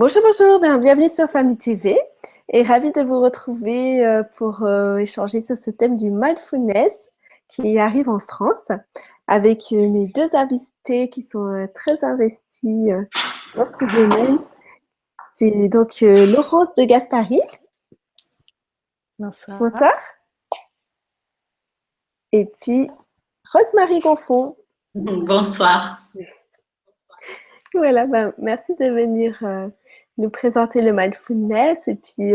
Bonjour, bonjour, bienvenue sur Famille TV et ravie de vous retrouver pour échanger sur ce thème du mindfulness qui arrive en France avec mes deux invités qui sont très investis dans ce domaine. C'est donc Laurence de Gaspari. Bonsoir. Bonsoir. Et puis Rose-Marie Gonfond. Bonsoir. Voilà, merci de venir nous présenter le mindfulness et puis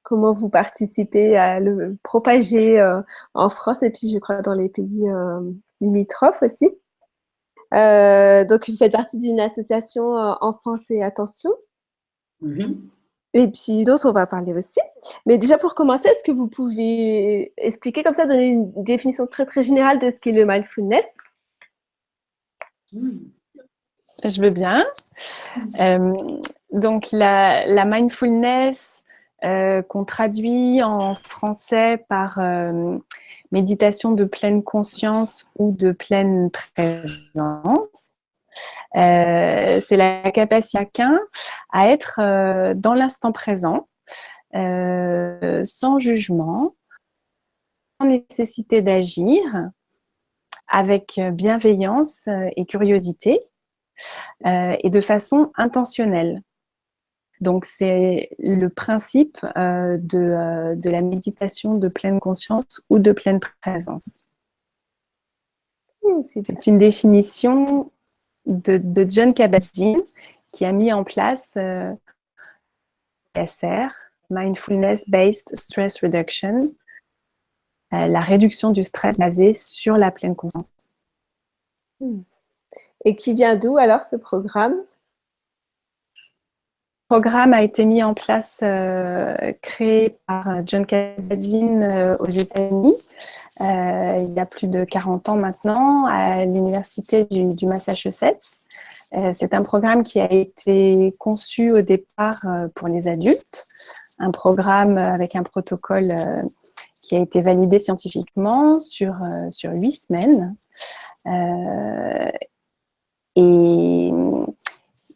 comment vous participez à le propager en France et puis je crois dans les pays limitrophes aussi. Donc, vous faites partie d'une association Enfance et Attention. Et puis d'autres, on va parler aussi. Mais déjà, pour commencer, est-ce que vous pouvez expliquer comme ça, donner une définition très, très générale de ce qu'est le mindfulness? Je veux bien. Donc, la mindfulness, qu'on traduit en français par méditation de pleine conscience ou de pleine présence, c'est la capacité de chacun à être dans l'instant présent, sans jugement, sans nécessité d'agir, avec bienveillance et curiosité, et de façon intentionnelle. Donc, c'est le principe de la méditation de pleine conscience ou de pleine présence. C'est une définition de Jon Kabat-Zinn qui a mis en place MBSR, Mindfulness Based Stress Reduction, la réduction du stress basée sur la pleine conscience. Et qui vient d'où alors ce programme? Le programme a été mis en place, créé par Jon Kabat-Zinn aux États-Unis, il y a plus de 40 ans maintenant, à l'université du Massachusetts. C'est un programme qui a été conçu au départ pour les adultes, un programme avec un protocole qui a été validé scientifiquement sur 8 semaines. Et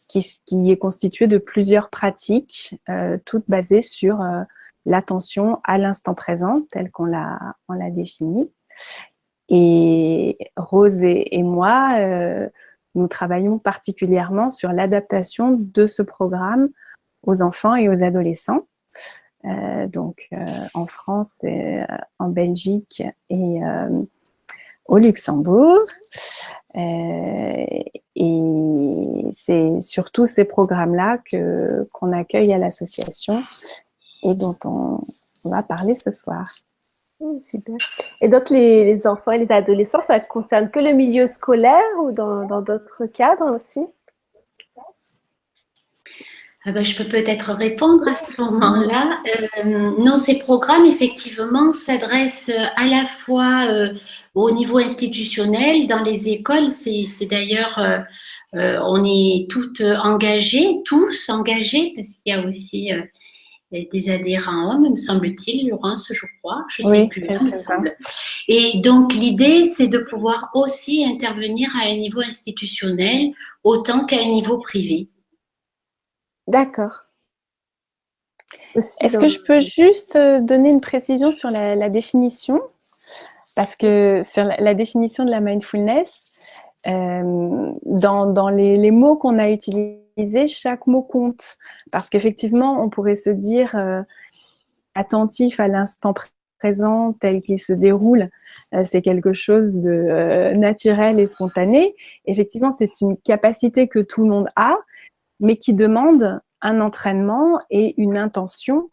qui est constitué de plusieurs pratiques, toutes basées sur l'attention à l'instant présent, tel qu'on l'a défini. Et Rose et moi, nous travaillons particulièrement sur l'adaptation de ce programme aux enfants et aux adolescents. Donc, en France, en Belgique et au Luxembourg. Et c'est surtout ces programmes-là qu'on accueille à l'association et dont on va parler ce soir. Super. Et donc, les enfants et les adolescents, ça concerne que le milieu scolaire ou dans d'autres cadres aussi? Je peux peut-être répondre à ce moment-là. Non, ces programmes, effectivement, s'adressent à la fois au niveau institutionnel, dans les écoles. C'est d'ailleurs, on est toutes engagées, tous engagés, parce qu'il y a aussi des adhérents hommes, me semble-t-il, Laurence, je crois, je ne sais plus, il me semble. Et donc, l'idée, c'est de pouvoir aussi intervenir à un niveau institutionnel autant qu'à un niveau privé. D'accord. Est-ce que je peux juste donner une précision sur la définition? Parce que sur la définition de la mindfulness, dans les mots qu'on a utilisés, chaque mot compte. Parce qu'effectivement, on pourrait se dire attentif à l'instant présent tel qu'il se déroule, c'est quelque chose de naturel et spontané. Effectivement, c'est une capacité que tout le monde a, mais qui demande un entraînement et une intention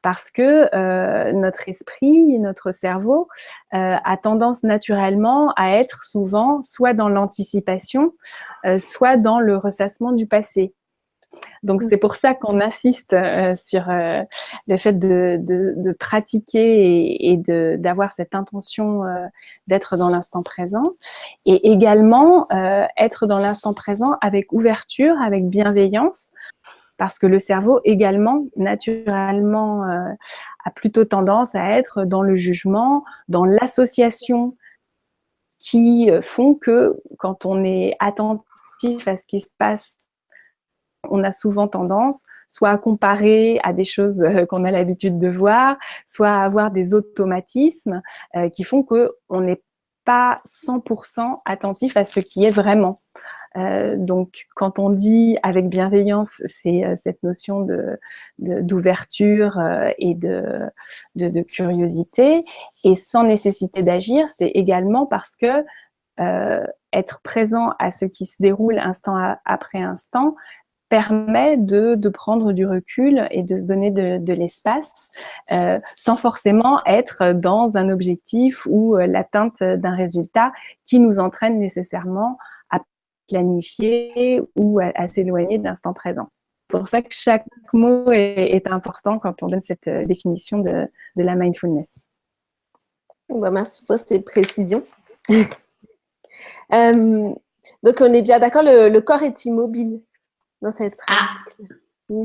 parce que notre esprit, notre cerveau a tendance naturellement à être souvent soit dans l'anticipation, soit dans le ressassement du passé. Donc, c'est pour ça qu'on insiste sur le fait de pratiquer et d'avoir cette intention d'être dans l'instant présent. Et également, être dans l'instant présent avec ouverture, avec bienveillance, parce que le cerveau également, naturellement, a plutôt tendance à être dans le jugement, dans l'association, qui font que quand on est attentif à ce qui se passe on a souvent tendance soit à comparer à des choses qu'on a l'habitude de voir, soit à avoir des automatismes qui font qu'on n'est pas 100% attentif à ce qui est vraiment. Donc, quand on dit avec bienveillance, c'est cette notion d'ouverture et de curiosité, et sans nécessité d'agir, c'est également parce que être présent à ce qui se déroule instant après instant permet de prendre du recul et de se donner de l'espace sans forcément être dans un objectif ou l'atteinte d'un résultat qui nous entraîne nécessairement à planifier ou à s'éloigner de l'instant présent. C'est pour ça que chaque mot est important quand on donne cette définition de la mindfulness. Bah, merci pour ces précisions. Donc, on est bien d'accord, le corps est immobile dans cette pratique. Non,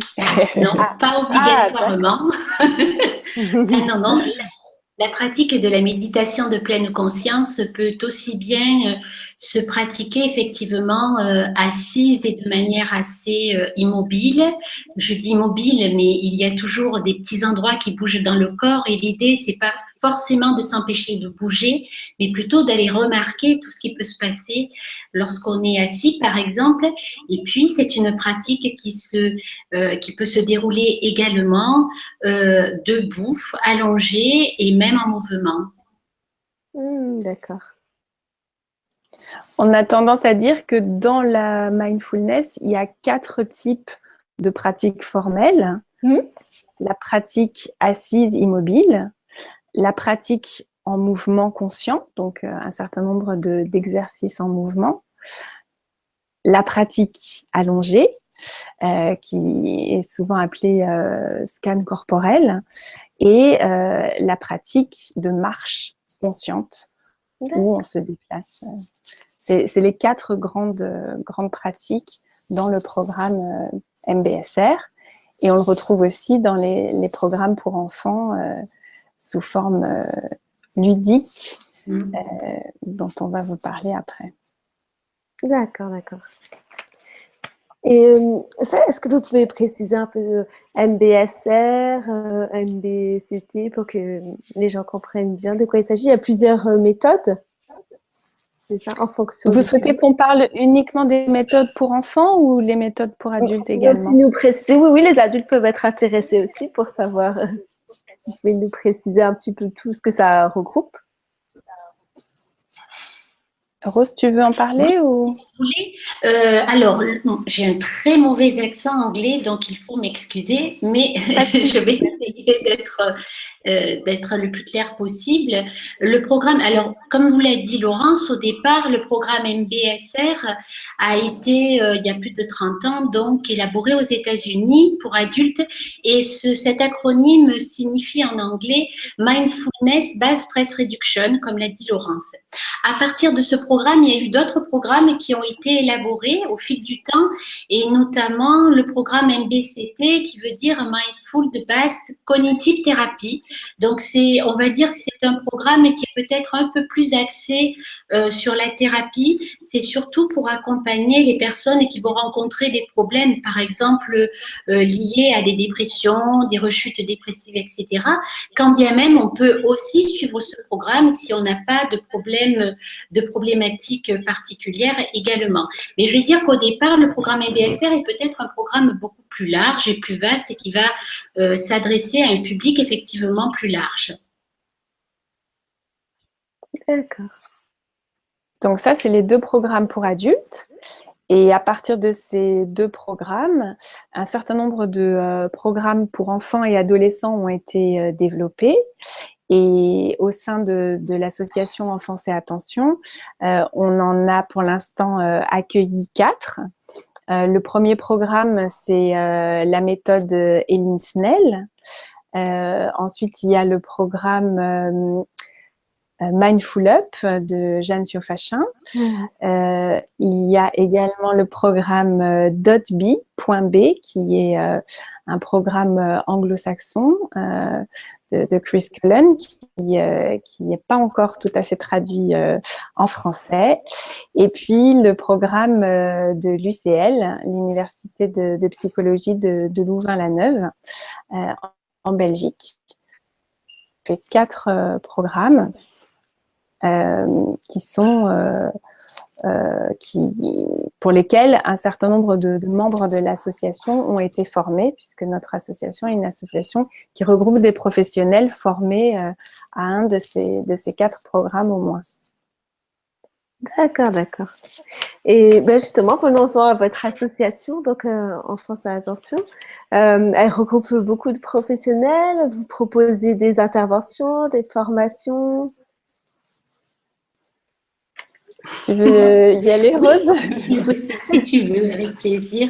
pas obligatoirement. Non, non. La pratique de la méditation de pleine conscience peut aussi bien se pratiquer effectivement assise et de manière assez immobile. Je dis immobile, mais il y a toujours des petits endroits qui bougent dans le corps et l'idée, c'est pas forcément de s'empêcher de bouger, mais plutôt d'aller remarquer tout ce qui peut se passer lorsqu'on est assis, par exemple. Et puis, c'est une pratique qui peut se dérouler également debout, allongé et même en mouvement. D'accord. On a tendance à dire que dans la mindfulness, il y a 4 types de pratiques formelles. La pratique assise immobile, la pratique en mouvement conscient, donc un certain nombre d'exercices en mouvement, la pratique allongée, qui est souvent appelée scan corporel, et la pratique de marche consciente, où on se déplace. C'est les 4 grandes pratiques dans le programme MBSR, et on le retrouve aussi dans les programmes pour enfants sous forme ludique, dont on va vous parler après. D'accord, d'accord. Et ça, est-ce que vous pouvez préciser un peu MBSR, MBCT, pour que les gens comprennent bien de quoi il s'agit? Il y a plusieurs méthodes, c'est ça, en fonction. Vous souhaitez qu'on parle uniquement des méthodes pour enfants ou les méthodes pour adultes également? Aussi nous préciser, oui, les adultes peuvent être intéressés aussi pour savoir. Vous pouvez nous préciser un petit peu tout ce que ça regroupe? Rose, tu veux en parler ou? Alors, j'ai un très mauvais accent anglais, donc il faut m'excuser, mais je vais essayer d'être le plus clair possible. Le programme, alors, comme vous l'a dit Laurence, au départ, le programme MBSR a été, il y a plus de 30 ans, donc élaboré aux États-Unis pour adultes, et cet acronyme signifie en anglais Mindfulness Based Stress Reduction, comme l'a dit Laurence. À partir de ce programme, il y a eu d'autres programmes qui ont été élaborés au fil du temps, et notamment le programme MBCT, qui veut dire Mindful Based Cognitive Therapy. Donc, on va dire que c'est un programme qui est peut-être un peu plus axé sur la thérapie. C'est surtout pour accompagner les personnes qui vont rencontrer des problèmes, par exemple, liés à des dépressions, des rechutes dépressives, etc. Quand bien même, on peut aussi suivre ce programme si on n'a pas de problématiques particulières également. Mais je vais dire qu'au départ, le programme MBSR est peut-être un programme beaucoup plus large et plus vaste et qui va s'adresser à un public effectivement plus large. D'accord. Donc ça, c'est les 2 programmes pour adultes. Et à partir de ces 2 programmes, un certain nombre de programmes pour enfants et adolescents ont été développés. Et au sein de l'association Enfance et Attention, on en a pour l'instant accueilli 4. Le premier programme, c'est la méthode Eileen Snell. Ensuite, il y a le programme Mindful Up de Jeanne Siofachin. Il y a également le programme .b qui est un programme anglo-saxon de Chris Cullen, qui n'est pas encore tout à fait traduit en français. Et puis le programme de l'UCL, l'Université de psychologie de Louvain-la-Neuve, en Belgique. Fait 4 programmes pour lesquels un certain nombre de membres de l'association ont été formés, puisque notre association est une association qui regroupe des professionnels formés à un de ces 4 programmes au moins. D'accord, d'accord. Et ben justement, venons-en à votre association, donc Enfance à l'attention. Elle regroupe beaucoup de professionnels. Vous proposez des interventions, des formations. Tu veux y aller, Rose? Oui, si tu veux, avec plaisir.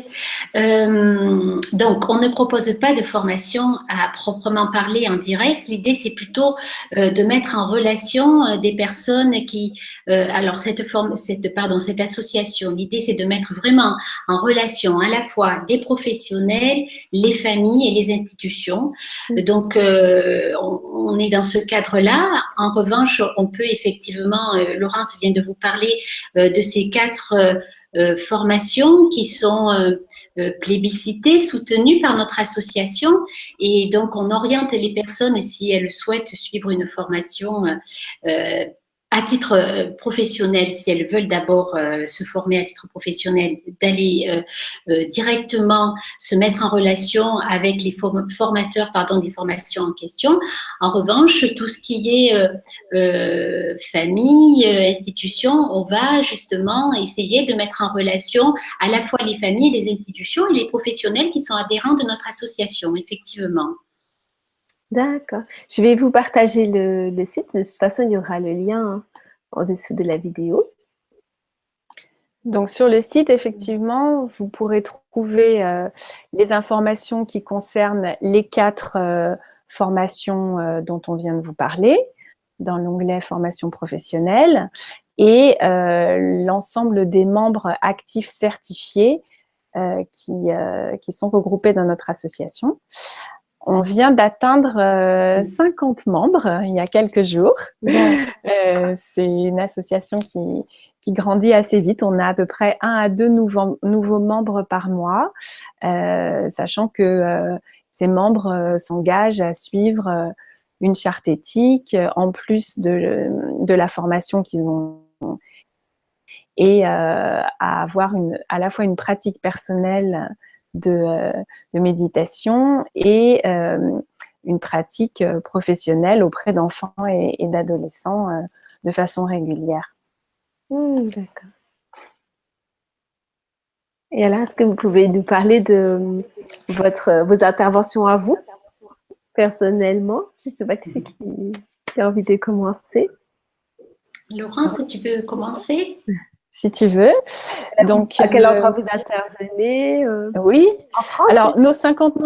Donc, on ne propose pas de formation à proprement parler en direct. L'idée, c'est plutôt de mettre en relation des personnes qui… alors, cette association, l'idée, c'est de mettre vraiment en relation à la fois des professionnels, les familles et les institutions. Donc, on est dans ce cadre-là. En revanche, on peut effectivement, Laurence vient de vous parler de ces 4 formations qui sont plébiscitées, soutenues par notre association. Et donc, on oriente les personnes, si elles souhaitent suivre une formation à titre professionnel, si elles veulent d'abord se former à titre professionnel, d'aller directement se mettre en relation avec les formateurs des formations en question. En revanche, tout ce qui est famille, institution, on va justement essayer de mettre en relation à la fois les familles, les institutions et les professionnels qui sont adhérents de notre association, effectivement. D'accord. Je vais vous partager le site. De toute façon, il y aura le lien en dessous de la vidéo. Donc, sur le site, effectivement, vous pourrez trouver les informations qui concernent les 4 formations dont on vient de vous parler, dans l'onglet formation professionnelle, et l'ensemble des membres actifs certifiés qui sont regroupés dans notre association. On vient d'atteindre 50 membres il y a quelques jours. C'est une association qui grandit assez vite. On a à peu près 1 à 2 nouveaux membres par mois, sachant que ces membres s'engagent à suivre une charte éthique, en plus de la formation qu'ils ont, et à avoir à la fois une pratique personnelle de méditation et une pratique professionnelle auprès d'enfants et d'adolescents de façon régulière. D'accord. Et alors, est-ce que vous pouvez nous parler de vos interventions à vous, personnellement? Je ne sais pas qui c'est qui a envie de commencer. Laurence, tu veux commencer? Si tu veux. Donc, à quel endroit vous intervenez? Oui. En France? Alors, nos 50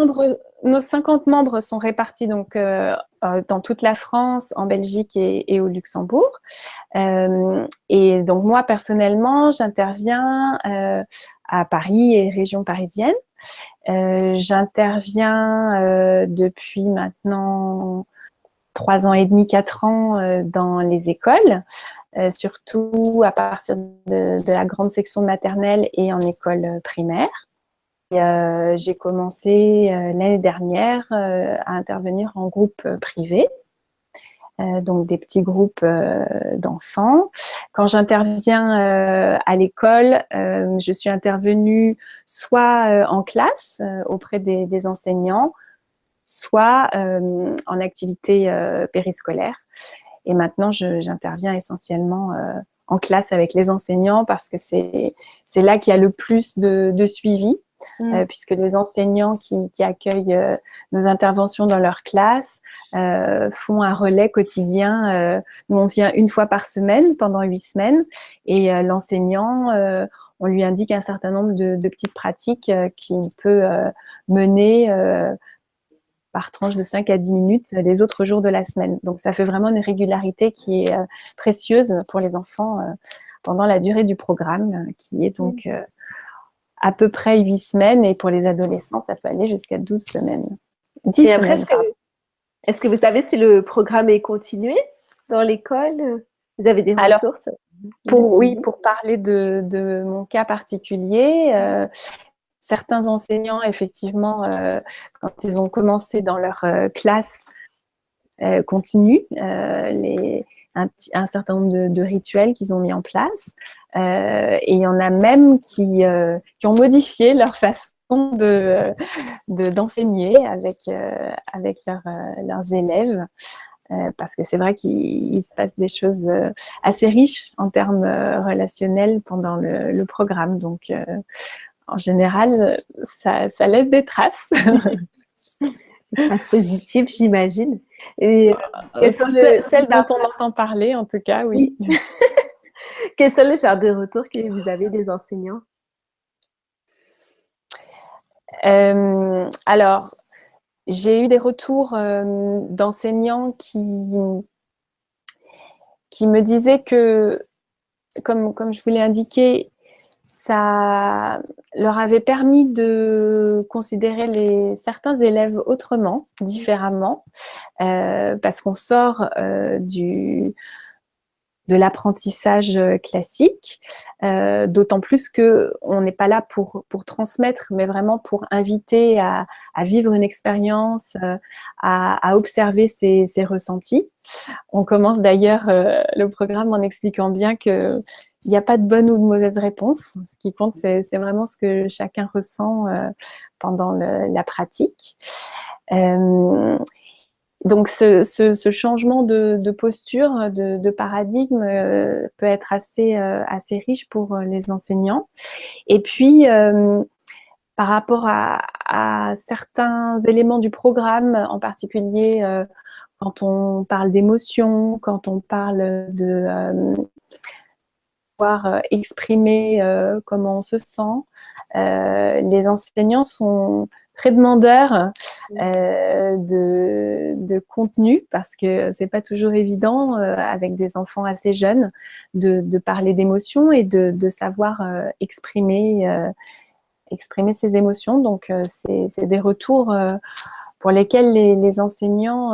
membres sont répartis donc, dans toute la France, en Belgique et au Luxembourg. Et donc, moi, personnellement, j'interviens à Paris et région parisienne. J'interviens depuis maintenant 3 ans et demi, 4 ans dans les écoles. Surtout à partir de la grande section maternelle et en école primaire. J'ai commencé l'année dernière à intervenir en groupe privé, donc des petits groupes d'enfants. Quand j'interviens à l'école, je suis intervenue soit en classe auprès des enseignants, soit en activité périscolaire. Et maintenant, j'interviens essentiellement en classe avec les enseignants parce que c'est là qu'il y a le plus de suivi, puisque les enseignants qui accueillent nos interventions dans leur classe font un relais quotidien. Nous, on vient 1 fois par semaine pendant 8 semaines et l'enseignant, on lui indique un certain nombre de petites pratiques qu'il peut mener par tranche de 5 à 10 minutes les autres jours de la semaine. Donc, ça fait vraiment une régularité qui est précieuse pour les enfants pendant la durée du programme, qui est donc à peu près 8 semaines. Et pour les adolescents, ça peut aller jusqu'à 12 semaines. 10 semaines, Est-ce que vous savez si le programme est continué dans l'école? Vous avez des Alors, retours sur le oui, suivi? pour parler de mon cas particulier, certains enseignants, effectivement, quand ils ont commencé dans leur classe, continuent un certain nombre de rituels qu'ils ont mis en place. Et il y en a même qui ont modifié leur façon d'enseigner avec leurs élèves. Parce que c'est vrai qu'il se passe des choses assez riches en termes relationnels pendant le programme. Donc, en général, ça laisse des traces. Des traces positives, j'imagine. Et quels sont Celles dont on entend parler, en tout cas, oui. oui. Quels sont le genre de retours que vous avez des enseignants? Alors, j'ai eu des retours d'enseignants qui me disaient que, comme je vous l'ai indiqué, ça leur avait permis de considérer certains élèves autrement, différemment, parce qu'on sort de l'apprentissage classique, d'autant plus qu'on n'est pas là pour transmettre, mais vraiment pour inviter à vivre une expérience, à observer ses ressentis. On commence d'ailleurs le programme en expliquant bien qu'il n'y a pas de bonne ou de mauvaise réponse. Ce qui compte, c'est vraiment ce que chacun ressent pendant la pratique. Donc, ce changement de posture, de paradigme peut être assez riche pour les enseignants. Et puis, par rapport à certains éléments du programme, en particulier quand on parle d'émotion, quand on parle de pouvoir exprimer comment on se sent, les enseignants sont très demandeurs de contenu parce que c'est pas toujours évident avec des enfants assez jeunes de parler d'émotions et de savoir exprimer ses émotions. Donc, c'est des retours pour lesquels les enseignants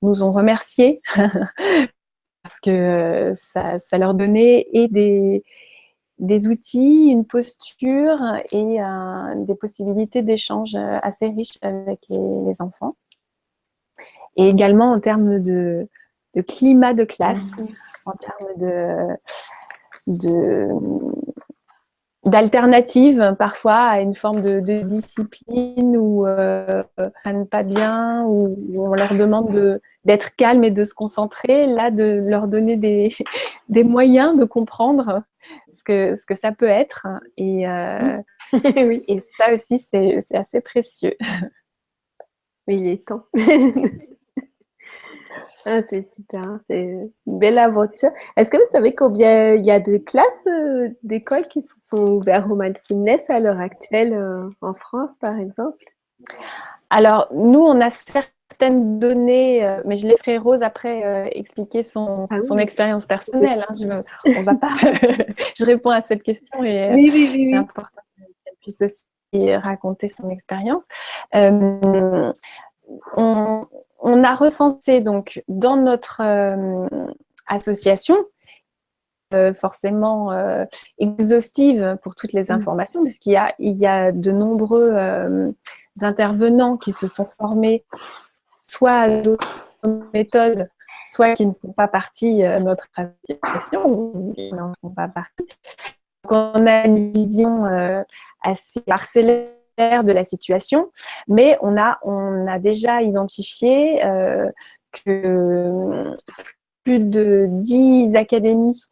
nous ont remerciés parce que ça leur donnait et des outils, une posture et des possibilités d'échange assez riches avec les enfants. Et également en termes de climat de classe, en termes d'alternatives parfois à une forme de discipline où prennent pas bien, où on leur demande d'être calme et de se concentrer, là de leur donner des moyens de comprendre ce que ça peut être et Oui, et ça aussi c'est assez précieux. mais il est temps. Ah, c'est super, c'est une belle aventure. Est-ce que vous savez combien il y a de classes d'écoles qui se sont ouvertes au mindfulness à l'heure actuelle en France, par exemple? Alors, nous, on a certaines données, mais je laisserai Rose après expliquer son Ah oui, expérience personnelle. Hein. On va pas. Je réponds à cette question et oui, oui, oui, c'est oui. important qu'elle puisse aussi raconter son expérience. Euh, on a recensé donc dans notre association, forcément exhaustive pour toutes les informations, puisqu'il y a de nombreux intervenants qui se sont formés soit à d'autres méthodes, soit qui ne font pas partie de notre association, ou qui n'en font pas partie. Donc, on a une vision assez parcellaire de la situation, mais on a déjà identifié que plus de 10 académies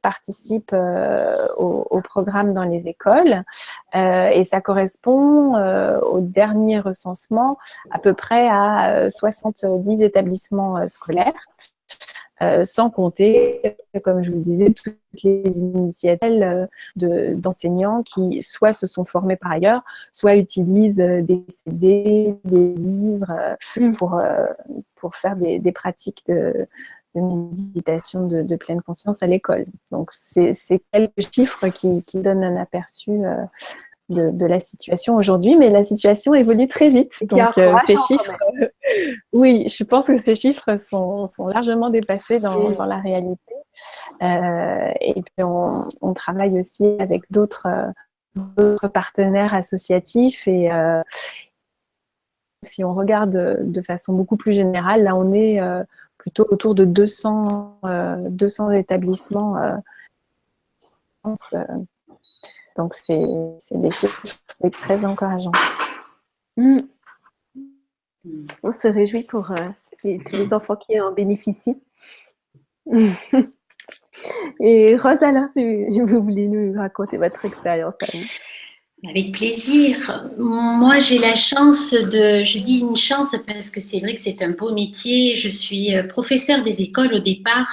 participent au programme dans les écoles et ça correspond au dernier recensement à peu près à 70 établissements scolaires. Sans compter, comme je vous le disais, toutes les initiatives d'enseignants qui soit se sont formés par ailleurs, soit utilisent des CD, des livres pour faire des pratiques de méditation de pleine conscience à l'école. Donc, c'est quelques chiffres qui donnent un aperçu de la situation aujourd'hui, mais la situation évolue très vite. Donc, ces chiffres, oui, je pense que ces chiffres sont largement dépassés dans la réalité. Et puis, on travaille aussi avec d'autres partenaires associatifs. Et si on regarde de façon beaucoup plus générale, là, on est plutôt autour de 200 établissements en France. Donc, c'est des chiffres très encourageants. On se réjouit pour tous les enfants qui en bénéficient. Et Rosala, si vous voulez nous raconter votre expérience à vous. Avec plaisir. Moi, j'ai la chance je dis une chance parce que c'est vrai que c'est un beau métier. Je suis professeure des écoles au départ,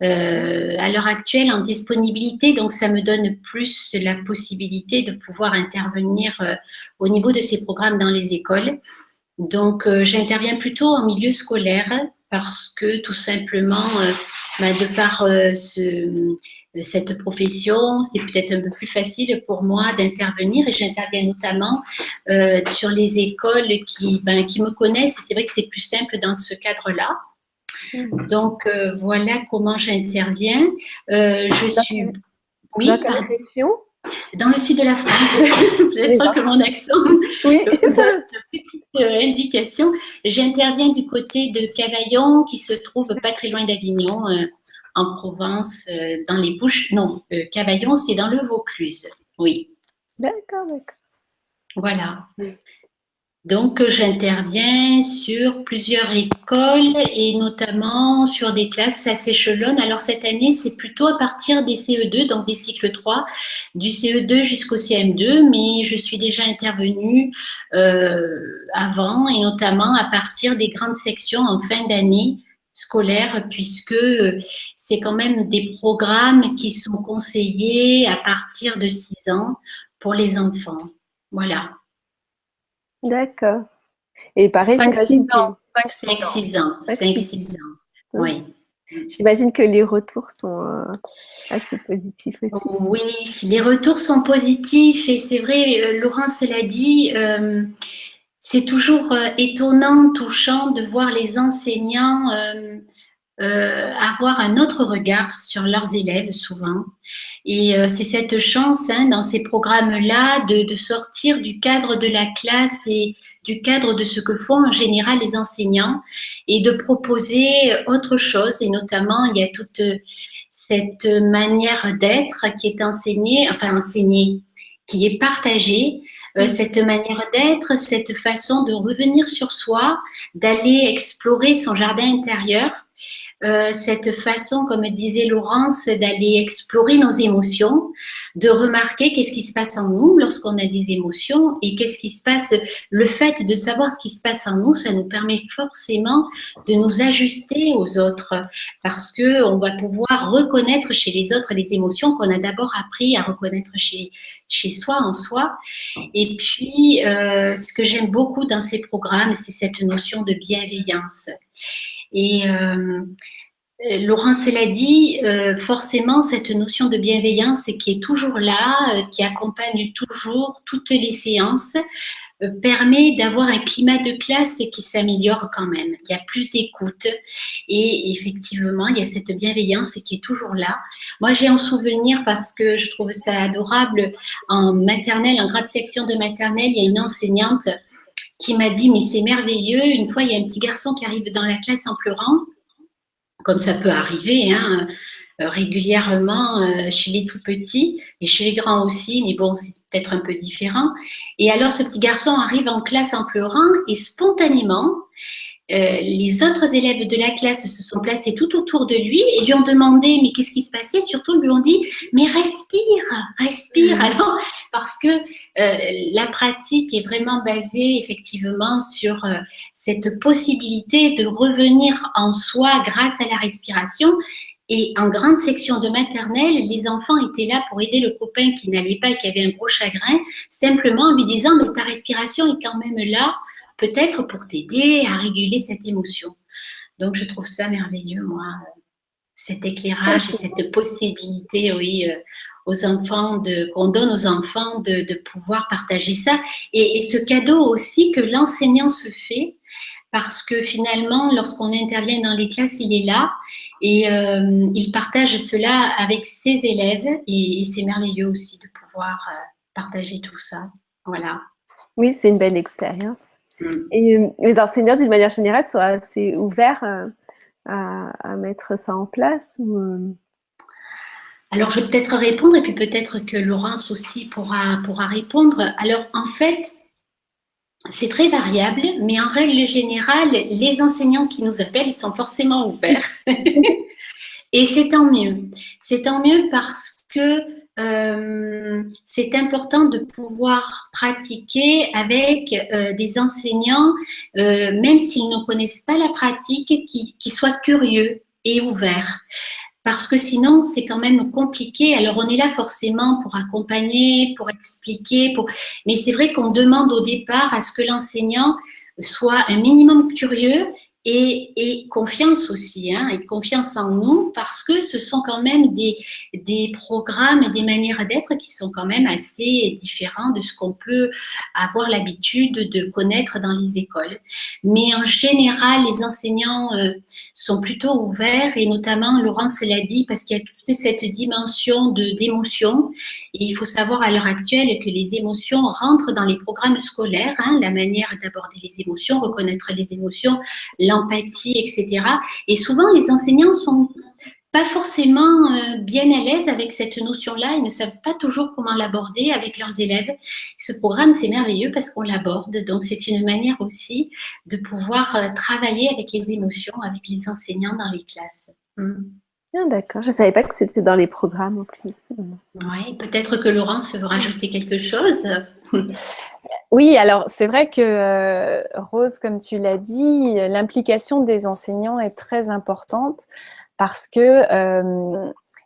à l'heure actuelle en disponibilité, donc ça me donne plus la possibilité de pouvoir intervenir au niveau de ces programmes dans les écoles. Donc, j'interviens plutôt en milieu scolaire parce que tout simplement, de par cette profession, c'est peut-être un peu plus facile pour moi d'intervenir et j'interviens notamment sur les écoles qui me connaissent. C'est vrai que c'est plus simple dans ce cadre-là. Donc, voilà comment j'interviens. Je suis… Oui, dans quelle région? Dans le sud de la France, peut-être que mon accent vous donne une petite indication. J'interviens du côté de Cavaillon, qui se trouve pas très loin d'Avignon, en Provence, dans les Bouches. Non, Cavaillon, c'est dans le Vaucluse. Oui. D'accord. Voilà. Donc, j'interviens sur plusieurs écoles et notamment sur des classes, ça s'échelonne. Alors, cette année, c'est plutôt à partir des CE2, donc des cycles 3, du CE2 jusqu'au CM2, mais je suis déjà intervenue avant et notamment à partir des grandes sections en fin d'année scolaire, puisque c'est quand même des programmes qui sont conseillés à partir de 6 ans pour les enfants. Voilà. D'accord. Et pareil, 5-6 ans. 5-6 ans. 5-6 ans. Oui. J'imagine que les retours sont assez positifs aussi. Oui, les retours sont positifs et c'est vrai, Laurence l'a dit, c'est toujours étonnant, touchant de voir les enseignants avoir un autre regard sur leurs élèves souvent. Et c'est cette chance dans ces programmes-là de sortir du cadre de la classe et du cadre de ce que font en général les enseignants et de proposer autre chose. Et notamment, il y a toute cette manière d'être qui est enseignée, qui est partagée. Cette manière d'être, cette façon de revenir sur soi, d'aller explorer son jardin intérieur, cette façon, comme disait Laurence, d'aller explorer nos émotions, de remarquer qu'est-ce qui se passe en nous lorsqu'on a des émotions et qu'est-ce qui se passe. Le fait de savoir ce qui se passe en nous, ça nous permet forcément de nous ajuster aux autres parce que on va pouvoir reconnaître chez les autres les émotions qu'on a d'abord appris à reconnaître chez soi, en soi. Et puis, ce que j'aime beaucoup dans ces programmes, c'est cette notion de bienveillance. Et Laurence l'a dit, forcément, cette notion de bienveillance qui est toujours là, qui accompagne toujours toutes les séances, permet d'avoir un climat de classe qui s'améliore quand même. Il y a plus d'écoute et effectivement, il y a cette bienveillance qui est toujours là. Moi, j'ai en souvenir parce que je trouve ça adorable, en maternelle, en grande section de maternelle, il y a une enseignante qui m'a dit, mais c'est merveilleux, une fois, il y a un petit garçon qui arrive dans la classe en pleurant, comme ça peut arriver régulièrement chez les tout petits et chez les grands aussi, mais bon, c'est peut-être un peu différent. Et alors, ce petit garçon arrive en classe en pleurant et spontanément, les autres élèves de la classe se sont placés tout autour de lui et lui ont demandé mais qu'est-ce qui se passait, surtout lui ont dit mais respire alors parce que la pratique est vraiment basée effectivement sur cette possibilité de revenir en soi grâce à la respiration. Et en grande section de maternelle, les enfants étaient là pour aider le copain qui n'allait pas et qui avait un gros chagrin, simplement en lui disant mais ta respiration est quand même là, peut-être pour t'aider à réguler cette émotion. Donc, je trouve ça merveilleux, moi, cet éclairage et cette possibilité, oui, aux enfants, qu'on donne aux enfants de pouvoir partager ça. Et ce cadeau aussi que l'enseignant se fait, parce que finalement, lorsqu'on intervient dans les classes, il est là et il partage cela avec ses élèves et c'est merveilleux aussi de pouvoir partager tout ça. Voilà. Oui, c'est une belle expérience. Mm. Et les enseignants, d'une manière générale, sont assez ouverts à mettre ça en place Alors, je vais peut-être répondre et puis peut-être que Laurence aussi pourra répondre. Alors, en fait, c'est très variable, mais en règle générale, les enseignants qui nous appellent, ils sont forcément ouverts. Et c'est tant mieux. C'est tant mieux parce que c'est important de pouvoir pratiquer avec des enseignants, même s'ils ne connaissent pas la pratique, qui soient curieux et ouverts. Parce que sinon, c'est quand même compliqué. Alors, on est là forcément pour accompagner, pour expliquer, mais c'est vrai qu'on demande au départ à ce que l'enseignant soit un minimum curieux et confiance aussi, hein, et confiance en nous, parce que ce sont quand même des programmes et des manières d'être qui sont quand même assez différents de ce qu'on peut avoir l'habitude de connaître dans les écoles. Mais en général, les enseignants sont plutôt ouverts et notamment, Laurence l'a dit, parce qu'il y a toute cette dimension d'émotion. Et il faut savoir à l'heure actuelle que les émotions rentrent dans les programmes scolaires, hein, la manière d'aborder les émotions, reconnaître les émotions, l'empathie, etc. Et souvent, les enseignants sont pas forcément bien à l'aise avec cette notion-là. Ils ne savent pas toujours comment l'aborder avec leurs élèves. Ce programme, c'est merveilleux parce qu'on l'aborde. Donc, c'est une manière aussi de pouvoir travailler avec les émotions, avec les enseignants dans les classes. Ah, d'accord, je ne savais pas que c'était dans les programmes en plus. Oui, peut-être que Laurence veut rajouter quelque chose. Oui, alors c'est vrai que Rose, comme tu l'as dit, l'implication des enseignants est très importante parce que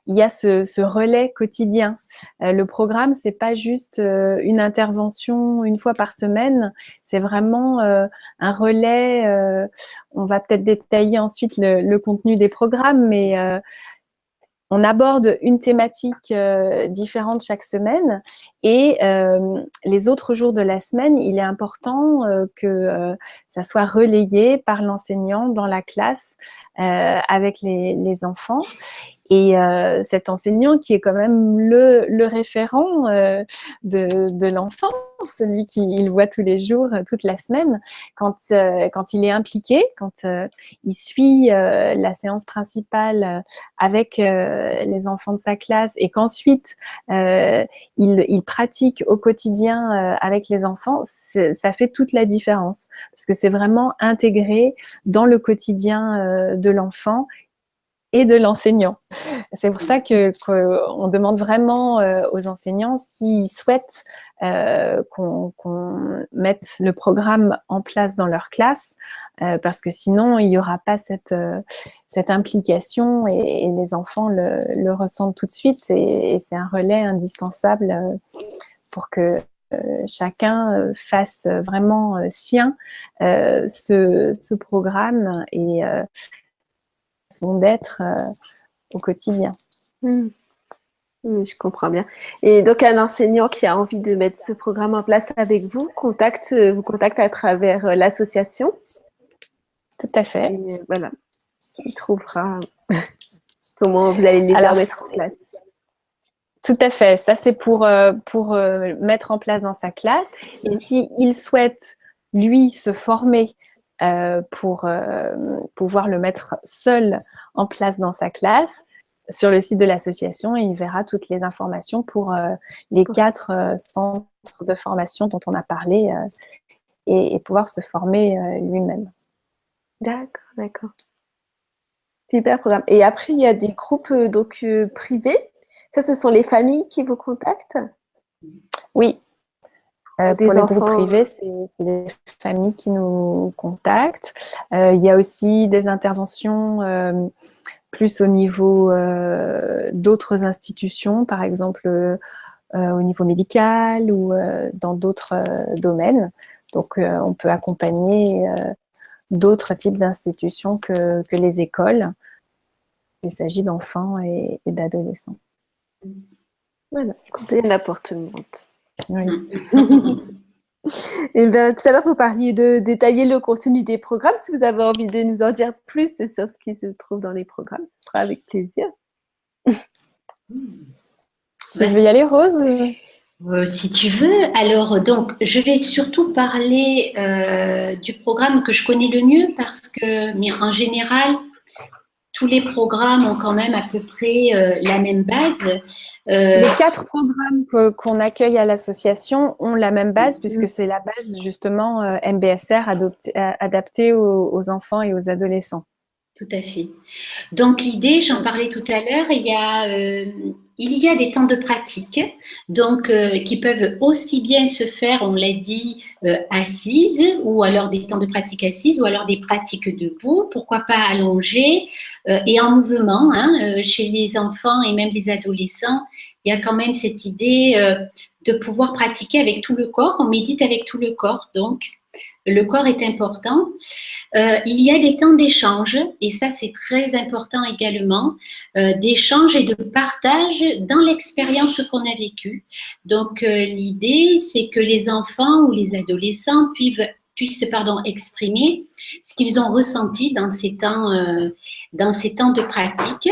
il y a ce relais quotidien. Le programme, c'est pas juste une intervention une fois par semaine, c'est vraiment un relais. On va peut-être détailler ensuite le contenu des programmes, mais on aborde une thématique différente chaque semaine et les autres jours de la semaine, il est important que ça soit relayé par l'enseignant dans la classe avec les enfants. Et cet enseignant qui est quand même le référent de l'enfant, celui qu'il voit tous les jours, toute la semaine, quand il est impliqué, quand il suit la séance principale avec les enfants de sa classe et qu'ensuite il pratique au quotidien avec les enfants, ça fait toute la différence parce que c'est vraiment intégré dans le quotidien de l'enfant et de l'enseignant. C'est pour ça qu'on demande vraiment aux enseignants s'ils souhaitent qu'on mette le programme en place dans leur classe, parce que sinon, il n'y aura pas cette implication et les enfants le ressentent tout de suite et c'est un relais indispensable pour que chacun fasse vraiment sien ce programme et façon d'être au quotidien. Oui, je comprends bien. Et donc, un enseignant qui a envie de mettre ce programme en place avec vous, vous contacte à travers l'association. Tout à fait. Et voilà, il trouvera comment vous allez les faire mettre en place. Tout à fait. Ça, c'est pour mettre en place dans sa classe. Et s'il souhaite, lui, se former pour pouvoir le mettre seul en place dans sa classe, sur le site de l'association, il verra toutes les informations pour les 4 centres de formation dont on a parlé et pouvoir se former lui-même. D'accord, d'accord. Super programme. Et après, il y a des groupes privés. Ça, ce sont les familles qui vous contactent? Oui. Pour les groupes privés, c'est les familles qui nous contactent. Il y a aussi des interventions plus au niveau d'autres institutions, par exemple au niveau médical ou dans d'autres domaines. Donc, on peut accompagner d'autres types d'institutions que les écoles. Il s'agit d'enfants et d'adolescents. Voilà, comme ça, il y en a pour tout le monde. Oui. Et bien, tout à l'heure, vous parliez de détailler le contenu des programmes. Si vous avez envie de nous en dire plus sur ce qui se trouve dans les programmes, ce sera avec plaisir. Tu veux y aller, Rose? Si tu veux. Alors, donc, je vais surtout parler du programme que je connais le mieux parce que, mais en général, tous les programmes ont quand même à peu près la même base. Les 4 programmes qu'on accueille à l'association ont la même base puisque c'est la base justement MBSR adaptée aux enfants et aux adolescents. Tout à fait. Donc l'idée, j'en parlais tout à l'heure, il y a des temps de pratique, donc qui peuvent aussi bien se faire, on l'a dit, assises, ou alors des temps de pratique assises, ou alors des pratiques debout, pourquoi pas allongées, et en mouvement. Chez les enfants et même les adolescents, il y a quand même cette idée de pouvoir pratiquer avec tout le corps. On médite avec tout le corps, donc le corps est important. Il y a des temps d'échange, et ça c'est très important également, d'échange et de partage dans l'expérience qu'on a vécue. Donc l'idée c'est que les enfants ou les adolescents puissent exprimer ce qu'ils ont ressenti dans ces temps de pratique.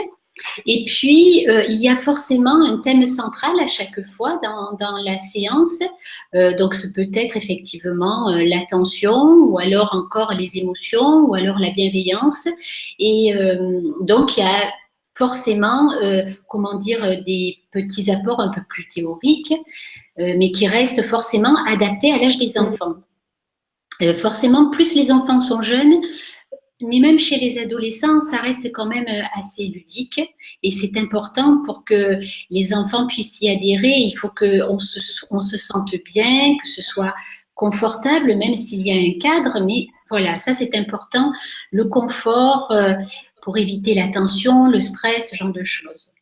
Et puis, il y a forcément un thème central à chaque fois dans la séance. Donc, ce peut être effectivement l'attention, ou alors encore les émotions, ou alors la bienveillance. Et donc, il y a forcément, des petits apports un peu plus théoriques, mais qui restent forcément adaptés à l'âge des enfants. Forcément, plus les enfants sont jeunes, mais même chez les adolescents, ça reste quand même assez ludique, et c'est important pour que les enfants puissent y adhérer. Il faut qu'on se sente bien, que ce soit confortable, même s'il y a un cadre. Mais voilà, ça c'est important, le confort pour éviter la tension, le stress, ce genre de choses.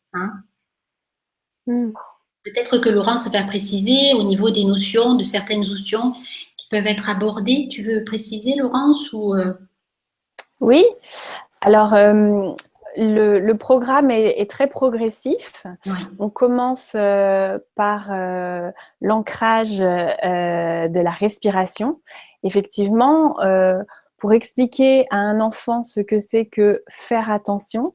Peut-être que Laurence va préciser au niveau des notions, de certaines notions qui peuvent être abordées. Tu veux préciser, Laurence, ou Oui, alors le programme est très progressif. Ouais. On commence par l'ancrage de la respiration. Effectivement, pour expliquer à un enfant ce que c'est que faire attention,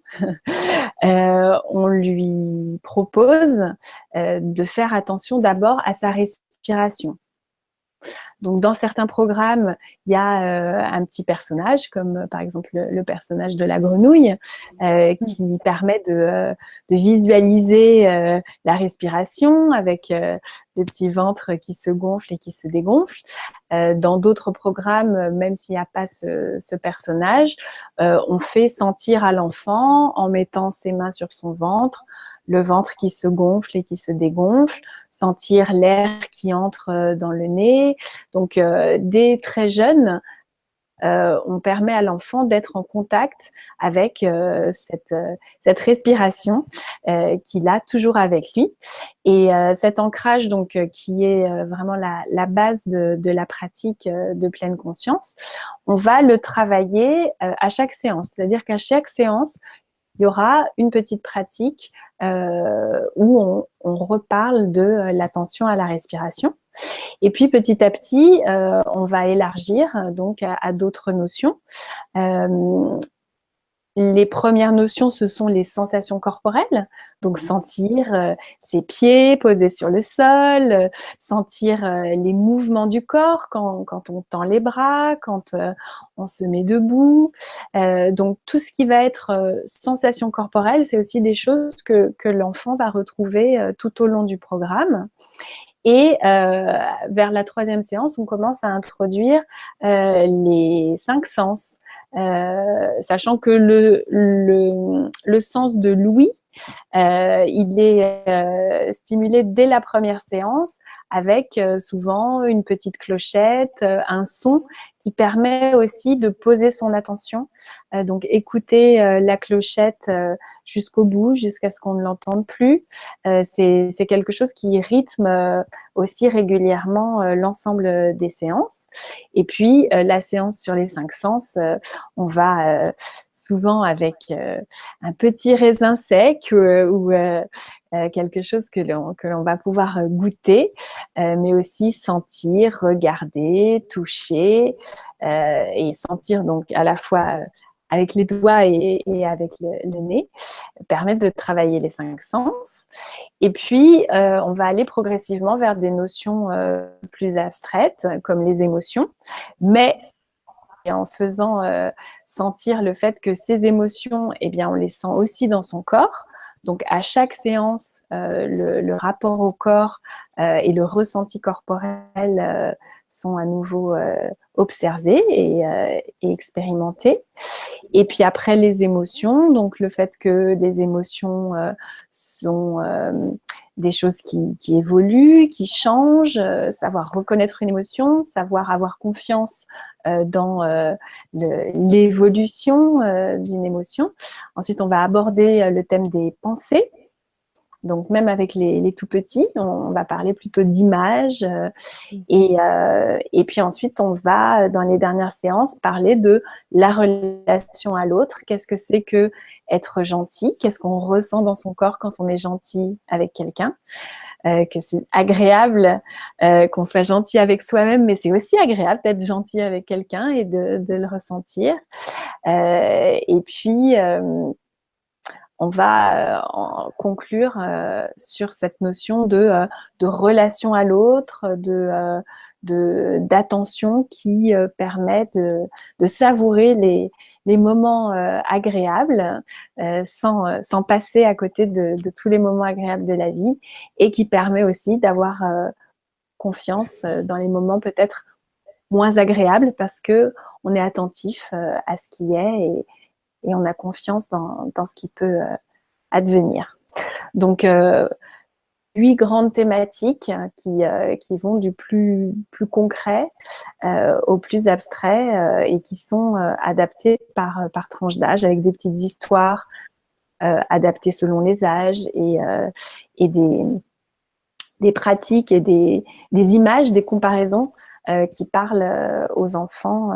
on lui propose de faire attention d'abord à sa respiration. Donc, dans certains programmes, il y a un petit personnage, comme par exemple le personnage de la grenouille, qui permet de visualiser la respiration avec des petits ventres qui se gonflent et qui se dégonflent. Dans d'autres programmes, même s'il n'y a pas ce personnage, on fait sentir à l'enfant en mettant ses mains sur son ventre, le ventre qui se gonfle et qui se dégonfle, sentir l'air qui entre dans le nez. Donc, dès très jeune, on permet à l'enfant d'être en contact avec cette respiration qu'il a toujours avec lui. Et cet ancrage, donc, qui est vraiment la base de la pratique de pleine conscience, on va le travailler à chaque séance. C'est-à-dire qu'à chaque séance, il y aura une petite pratique où on reparle de l'attention à la respiration. Et puis petit à petit, on va élargir donc à d'autres notions. Les premières notions, ce sont les sensations corporelles, donc sentir ses pieds posés sur le sol, sentir les mouvements du corps quand on tend les bras, quand on se met debout. Donc tout ce qui va être sensations corporelles, c'est aussi des choses que l'enfant va retrouver tout au long du programme. Et vers la 3e séance, on commence à introduire les 5 sens, sachant que le sens de l'ouïe, il est stimulé dès la première séance avec souvent une petite clochette, un son qui permet aussi de poser son attention. Donc écouter la clochette jusqu'au bout, jusqu'à ce qu'on ne l'entende plus. C'est quelque chose qui rythme aussi régulièrement l'ensemble des séances. Et puis la séance sur les 5 sens, on va souvent avec un petit raisin sec ou quelque chose que l'on va pouvoir goûter, mais aussi sentir, regarder, toucher et sentir donc à la fois avec les doigts et avec le nez, permettre de travailler les 5 sens. Et puis, on va aller progressivement vers des notions plus abstraites, comme les émotions, mais en faisant sentir le fait que ces émotions, eh bien, on les sent aussi dans son corps. Donc, à chaque séance, le rapport au corps et le ressenti corporel sont à nouveau observés et expérimentés. Et puis après, les émotions, donc le fait que les émotions sont des choses qui évoluent, qui changent, savoir reconnaître une émotion, savoir avoir confiance dans l'évolution d'une émotion. Ensuite, on va aborder le thème des pensées. Donc, même avec les tout petits, on va parler plutôt d'images. Et puis ensuite, on va, dans les dernières séances, parler de la relation à l'autre. Qu'est-ce que c'est que être gentil? Qu'est-ce qu'on ressent dans son corps quand on est gentil avec quelqu'un? Que c'est agréable qu'on soit gentil avec soi-même, mais c'est aussi agréable d'être gentil avec quelqu'un et de le ressentir. Et puis, on va conclure sur cette notion de relation à l'autre, d'attention qui permet de savourer les moments agréables sans passer à côté de tous les moments agréables de la vie, et qui permet aussi d'avoir confiance dans les moments peut-être moins agréables, parce que on est attentif à ce qui est, et on a confiance dans ce qui peut advenir. Donc, 8 grandes thématiques qui vont du plus concret au plus abstrait et qui sont adaptées par tranche d'âge, avec des petites histoires adaptées selon les âges, et des pratiques et des images, des comparaisons qui parlent aux enfants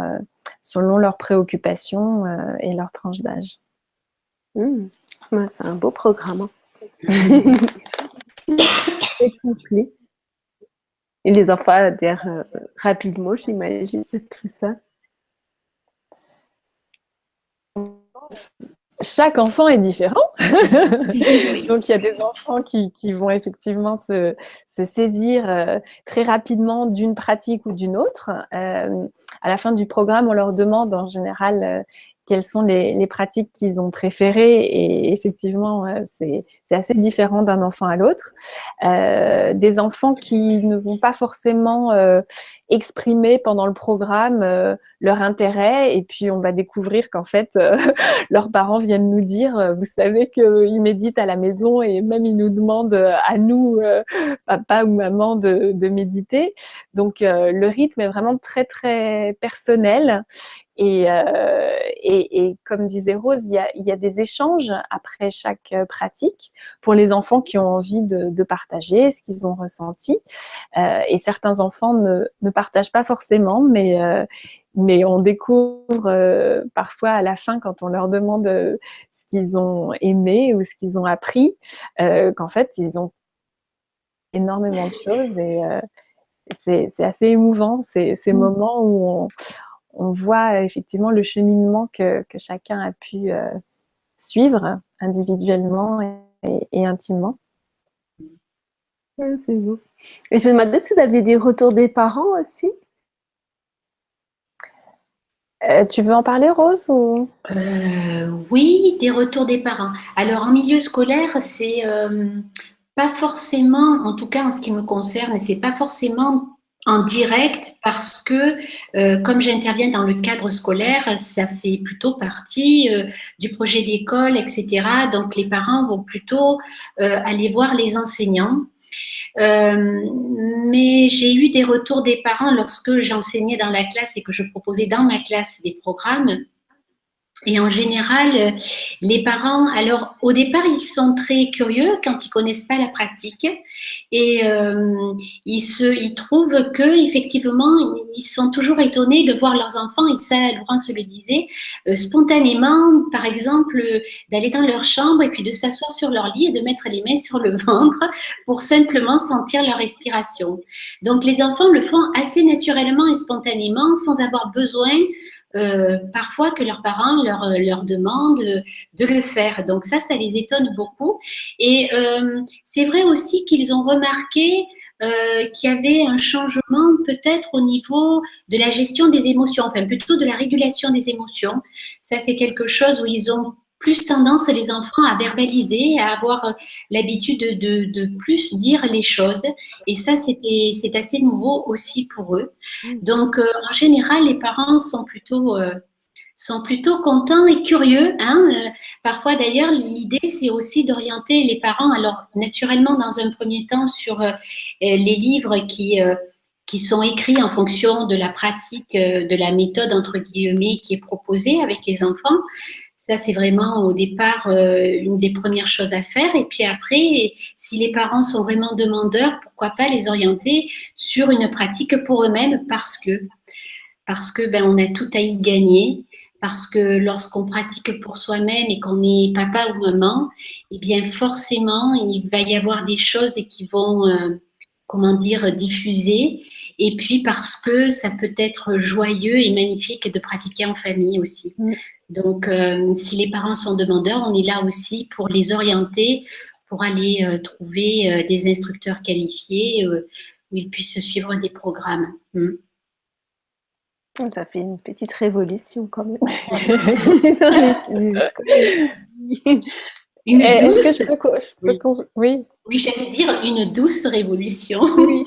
selon leurs préoccupations et leur tranche d'âge. C'est un beau programme. C'est complet. Et les enfants adhèrent rapidement, j'imagine, tout ça. Chaque enfant est différent. Donc, il y a des enfants qui vont effectivement se saisir très rapidement d'une pratique ou d'une autre. À la fin du programme, on leur demande en général quelles sont les pratiques qu'ils ont préférées. Et effectivement, c'est assez différent d'un enfant à l'autre. Des enfants qui ne vont pas forcément exprimer pendant le programme leur intérêt. Et puis, on va découvrir qu'en fait, leurs parents viennent nous dire, vous savez qu'ils méditent à la maison, et même ils nous demandent à nous, papa ou maman, de méditer. Donc, le rythme est vraiment très, très personnel. Et comme disait Rose, il y a des échanges après chaque pratique pour les enfants qui ont envie de partager ce qu'ils ont ressenti. Et certains enfants ne partagent pas forcément, mais on découvre parfois à la fin, quand on leur demande ce qu'ils ont aimé ou ce qu'ils ont appris, qu'en fait, ils ont énormément de choses, et c'est assez émouvant, ces moments où on voit effectivement le cheminement que chacun a pu suivre individuellement et intimement. C'est beau. Et je me demandais si vous aviez des retours des parents aussi. Tu veux en parler, Rose, ou... Oui, des retours des parents. Alors, en milieu scolaire, c'est pas forcément, en tout cas en ce qui me concerne, c'est pas forcément en direct, parce que comme j'interviens dans le cadre scolaire, ça fait plutôt partie du projet d'école, etc. Donc, les parents vont plutôt aller voir les enseignants. Mais j'ai eu des retours des parents lorsque j'enseignais dans la classe et que je proposais dans ma classe des programmes. Et en général, les parents, alors au départ, ils sont très curieux quand ils connaissent pas la pratique et ils trouvent que effectivement, ils sont toujours étonnés de voir leurs enfants, et ça, Laurence le disait, spontanément, par exemple, d'aller dans leur chambre et puis de s'asseoir sur leur lit et de mettre les mains sur le ventre pour simplement sentir leur respiration. Donc les enfants le font assez naturellement et spontanément sans avoir besoin parfois que leurs parents leur demandent de le faire. Donc ça les étonne beaucoup. Et c'est vrai aussi qu'ils ont remarqué qu'il y avait un changement peut-être au niveau de la gestion des émotions, enfin plutôt de la régulation des émotions. Ça, c'est quelque chose où ils ont plus tendance, les enfants, à verbaliser, à avoir l'habitude de plus dire les choses. Et ça, c'est assez nouveau aussi pour eux. Donc, en général, les parents sont plutôt contents et curieux. Hein. Parfois, d'ailleurs, l'idée, c'est aussi d'orienter les parents, alors naturellement, dans un premier temps, sur les livres qui sont écrits en fonction de la pratique, de la méthode, entre guillemets, qui est proposée avec les enfants. Ça, c'est vraiment au départ une des premières choses à faire. Et puis après, si les parents sont vraiment demandeurs, pourquoi pas les orienter sur une pratique pour eux-mêmes parce que ben, on a tout à y gagner. Parce que lorsqu'on pratique pour soi-même et qu'on est papa ou maman, eh bien forcément, il va y avoir des choses qui vont, comment dire, diffuser. Et puis parce que ça peut être joyeux et magnifique de pratiquer en famille aussi. Donc, si les parents sont demandeurs, on est là aussi pour les orienter, pour aller trouver des instructeurs qualifiés où ils puissent suivre des programmes. Ça fait une petite révolution quand même. Une douce. Oui. Oui, j'allais dire une douce révolution. Oui.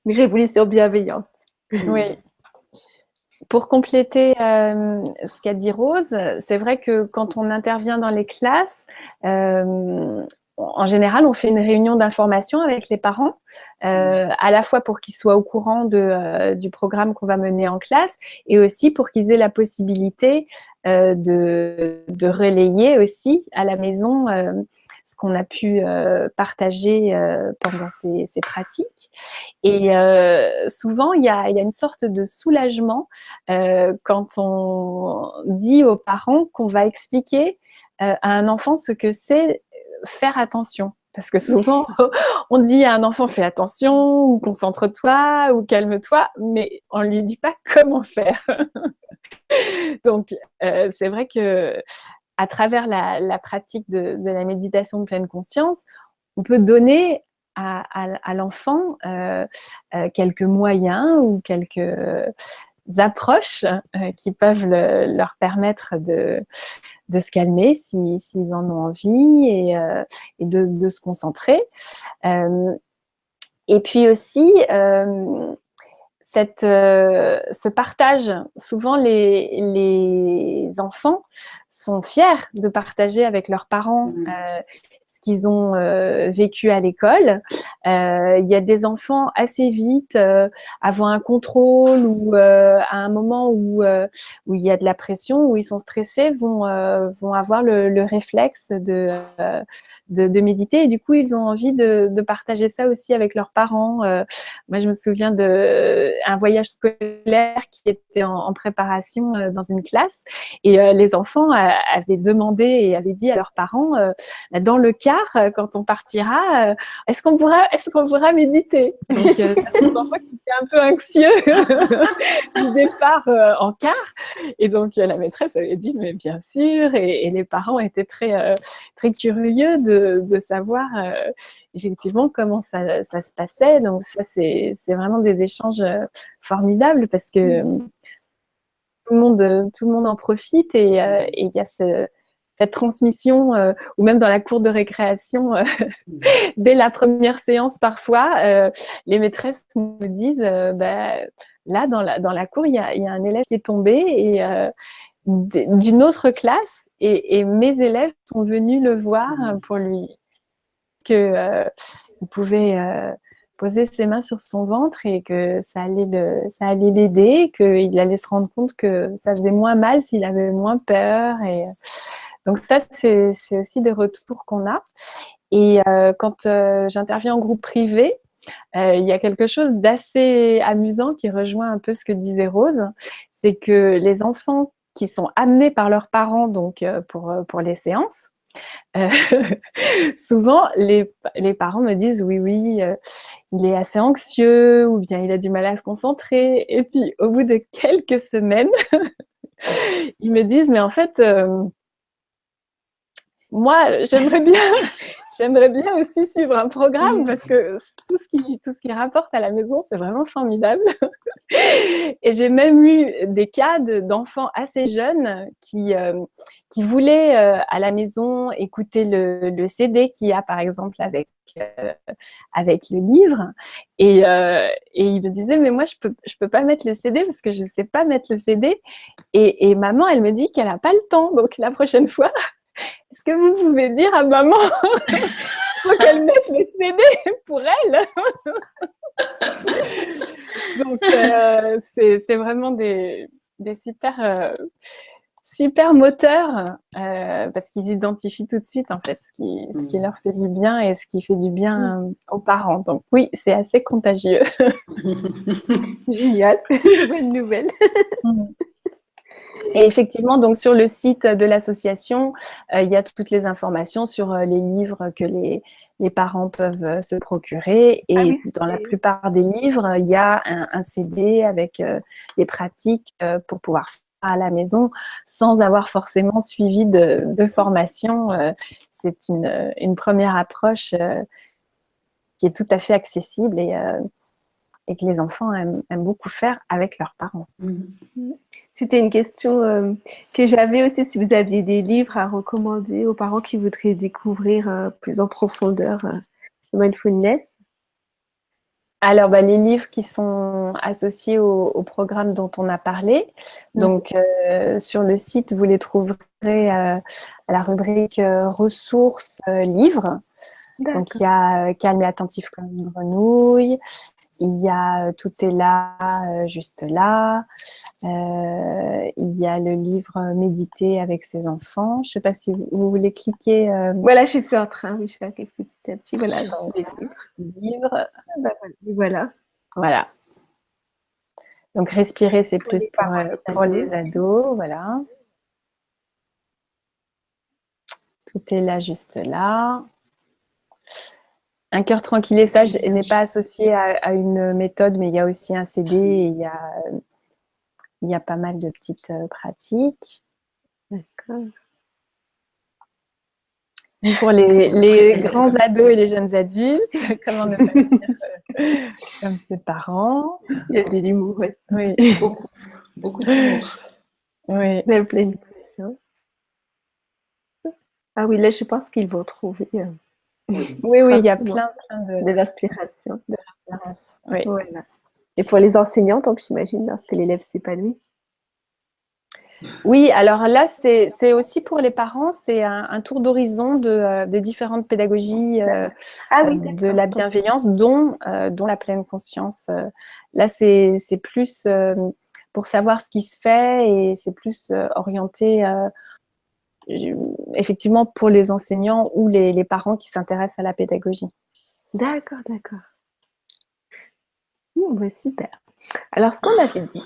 Une révolution bienveillante. Oui. Pour compléter ce qu'a dit Rose, c'est vrai que quand on intervient dans les classes, en général, on fait une réunion d'information avec les parents, à la fois pour qu'ils soient au courant du programme qu'on va mener en classe et aussi pour qu'ils aient la possibilité de relayer aussi à la maison ce qu'on a pu partager pendant ces pratiques. Et souvent, il y a une sorte de soulagement quand on dit aux parents qu'on va expliquer à un enfant ce que c'est faire attention. Parce que souvent, on dit à un enfant « fais attention » ou « concentre-toi » ou « calme-toi », mais on ne lui dit pas comment faire. Donc, c'est vrai que à travers la pratique de la méditation de pleine conscience, on peut donner à l'enfant quelques moyens ou quelques approches qui peuvent leur permettre de se calmer s'ils en ont envie et de se concentrer. Et puis aussi, ce partage, souvent les enfants sont fiers de partager avec leurs parents ce qu'ils ont vécu à l'école. Il y a des enfants assez vite, avant un contrôle ou à un moment où il y a de la pression, où ils sont stressés, vont avoir le réflexe de méditer et du coup ils ont envie de partager ça aussi avec leurs parents. Moi je me souviens d'un voyage scolaire qui était en préparation dans une classe et les enfants avaient demandé et avaient dit à leurs parents dans le car quand on partira est-ce qu'on pourra méditer. Donc ça fait des enfants qui étaient un peu anxieux du départ en car et donc la maîtresse avait dit mais bien sûr et les parents étaient très curieux de savoir effectivement comment ça se passait. Donc ça, c'est vraiment des échanges formidables parce que tout le monde en profite et il y a cette transmission, ou même dans la cour de récréation, dès la première séance parfois, les maîtresses nous disent là, dans la cour, il y a un élève qui est tombé et d'une autre classe et mes élèves sont venus le voir pour lui que il pouvait poser ses mains sur son ventre et que ça allait l'aider, qu'il allait se rendre compte que ça faisait moins mal s'il avait moins peur. Et donc ça, c'est aussi des retours qu'on a. Et quand j'interviens en groupe privé, il y a quelque chose d'assez amusant qui rejoint un peu ce que disait Rose, c'est que les enfants qui sont amenés par leurs parents donc pour les séances, souvent les parents me disent oui, il est assez anxieux ou bien il a du mal à se concentrer. Et puis au bout de quelques semaines, ils me disent mais en fait moi j'aimerais bien aussi suivre un programme parce que tout ce qui rapporte à la maison, c'est vraiment formidable. Et j'ai même eu des cas d'enfants assez jeunes qui voulaient à la maison écouter le CD qu'il y a par exemple avec le livre. Et ils me disaient mais moi je peux pas mettre le CD parce que je sais pas mettre le CD. Et maman, elle me dit qu'elle a pas le temps. Donc la prochaine fois, est-ce que vous pouvez dire à maman faut qu'elle mette le CD pour elle? Donc, c'est vraiment des super moteurs parce qu'ils identifient tout de suite en fait ce qui leur fait du bien et ce qui fait du bien aux parents. Donc oui, c'est assez contagieux. Génial, bonne nouvelle. Et effectivement, donc sur le site de l'association, il y a toutes les informations sur les livres que les parents peuvent se procurer. Et dans la plupart des livres, il y a un CD avec les pratiques pour pouvoir faire à la maison sans avoir forcément suivi de formation. C'est une première approche qui est tout à fait accessible et que les enfants aiment beaucoup faire avec leurs parents. C'était une question que j'avais aussi, si vous aviez des livres à recommander aux parents qui voudraient découvrir plus en profondeur le mindfulness. Alors, les livres qui sont associés au programme dont on a parlé. Donc, sur le site, vous les trouverez à la rubrique ressources livres. Donc, il y a Calme et attentif comme une grenouille. Il y a Tout est là, juste là. Il y a le livre Méditer avec ses enfants. Je ne sais pas si vous voulez cliquer. Voilà, je suis en train, oui, je fais petit à petit. Voilà, les livres. Voilà. Voilà. Donc, respirer, c'est plus pour les ados. Voilà. Tout est là, juste là. Un cœur tranquille et sage n'est pas associé à une méthode, mais il y a aussi un CD et il y a pas mal de petites pratiques. D'accord. Pour les grands ados et les jeunes adultes, comment ne pas dire comme ses parents. Il y a de l'humour, oui. Beaucoup d'humour. Oui. Même pleine conscience. Ah oui, là, je pense qu'ils vont trouver. Oui, il y a plein de l'inspiration. Oui. Voilà. Et pour les enseignants, donc j'imagine, lorsque l'élève s'épanouit. Oui, alors là, c'est aussi pour les parents, c'est un tour d'horizon de différentes pédagogies de la bienveillance, dont la pleine conscience. Là, c'est plus pour savoir ce qui se fait et c'est plus orienté effectivement pour les enseignants ou les parents qui s'intéressent à la pédagogie. D'accord. Super. Alors, ce qu'on avait dit,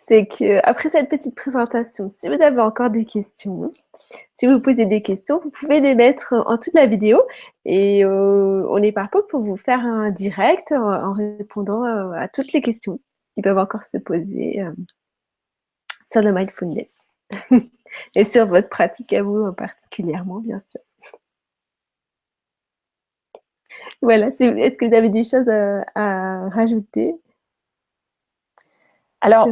c'est qu'après cette petite présentation, si vous avez encore des questions, si vous posez des questions, vous pouvez les mettre en dessous de la vidéo et on est partant pour vous faire un direct en répondant à toutes les questions qui peuvent encore se poser sur le mindfulness et sur votre pratique à vous particulièrement, bien sûr. Voilà, est-ce que vous avez des choses à rajouter? Alors,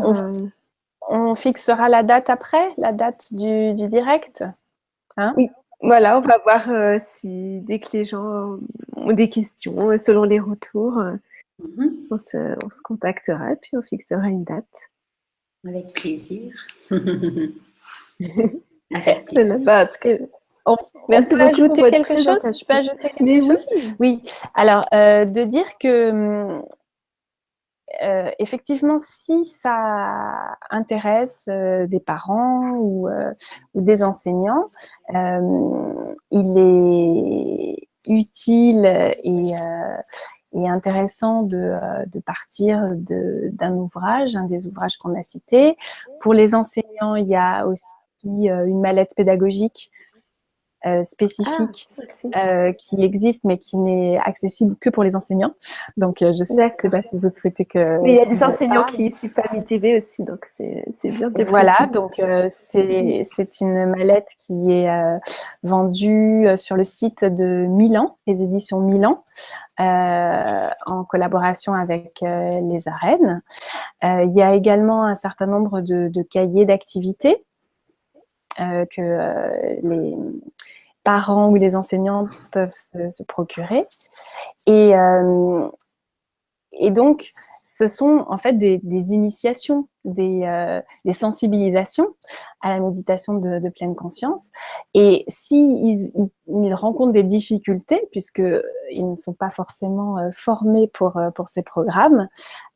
on fixera la date après, la date du direct. Hein? Oui, voilà, on va voir si dès que les gens ont des questions, selon les retours, on se contactera et puis on fixera une date. Avec plaisir. Avec plaisir. Voilà, en tout cas, Merci peut beaucoup pour ajouter votre quelque chose? Je peux présentation. ajouter Mais quelque chose? oui, Oui. Alors, de dire que effectivement, si ça intéresse des parents ou des enseignants, il est utile et intéressant de partir d'un ouvrage, un des ouvrages qu'on a cités. Pour les enseignants, il y a aussi une mallette pédagogique spécifique merci. qui existe mais qui n'est accessible que pour les enseignants. Donc, je ne sais D'accord. pas si vous souhaitez que Mais il y a qu'on des en enseignants parle. qui suivent pas TV aussi, donc c'est bien de le Voilà, préciser. donc c'est une mallette qui est vendue sur le site de Milan, les éditions Milan, en collaboration avec les arènes. Il y a également un certain nombre de cahiers d'activités que les parents ou les enseignants peuvent se procurer. Et donc, ce sont en fait des initiations, des sensibilisations à la méditation de pleine conscience. Et s'ils ils rencontrent des difficultés, puisqu'ils ne sont pas forcément formés pour ces programmes,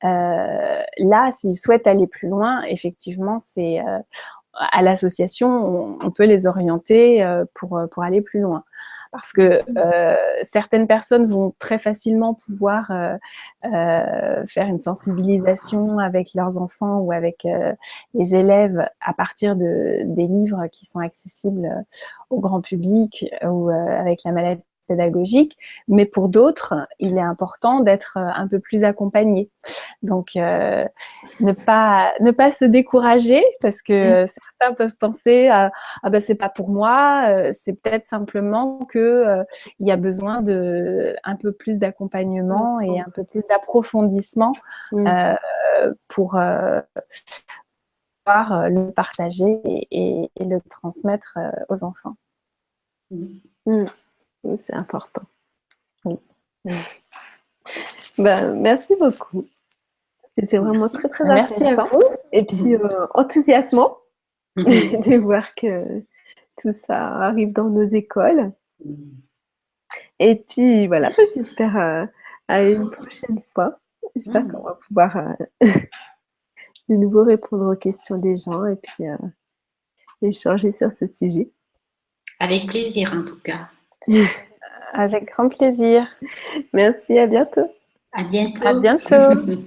là, s'ils souhaitent aller plus loin, effectivement, c'est à l'association, on peut les orienter pour aller plus loin. Parce que certaines personnes vont très facilement pouvoir faire une sensibilisation avec leurs enfants ou avec les élèves à partir des livres qui sont accessibles au grand public ou avec la mallette pédagogique. Mais pour d'autres, il est important d'être un peu plus accompagné. Donc, ne pas se décourager parce que certains peuvent penser ah ben c'est pas pour moi, c'est peut-être simplement que il y a besoin de un peu plus d'accompagnement et un peu plus d'approfondissement pour pouvoir le partager et le transmettre aux enfants. C'est important. Oui. Ben, merci beaucoup. C'était vraiment très, très Merci à intéressant. vous. Et puis, enthousiasmant de voir que tout ça arrive dans nos écoles. Et puis, voilà, j'espère à une prochaine fois. J'espère qu'on va pouvoir de nouveau répondre aux questions des gens et puis échanger sur ce sujet. Avec plaisir, en tout cas. Avec grand plaisir. Merci, à bientôt. À bientôt. À bientôt.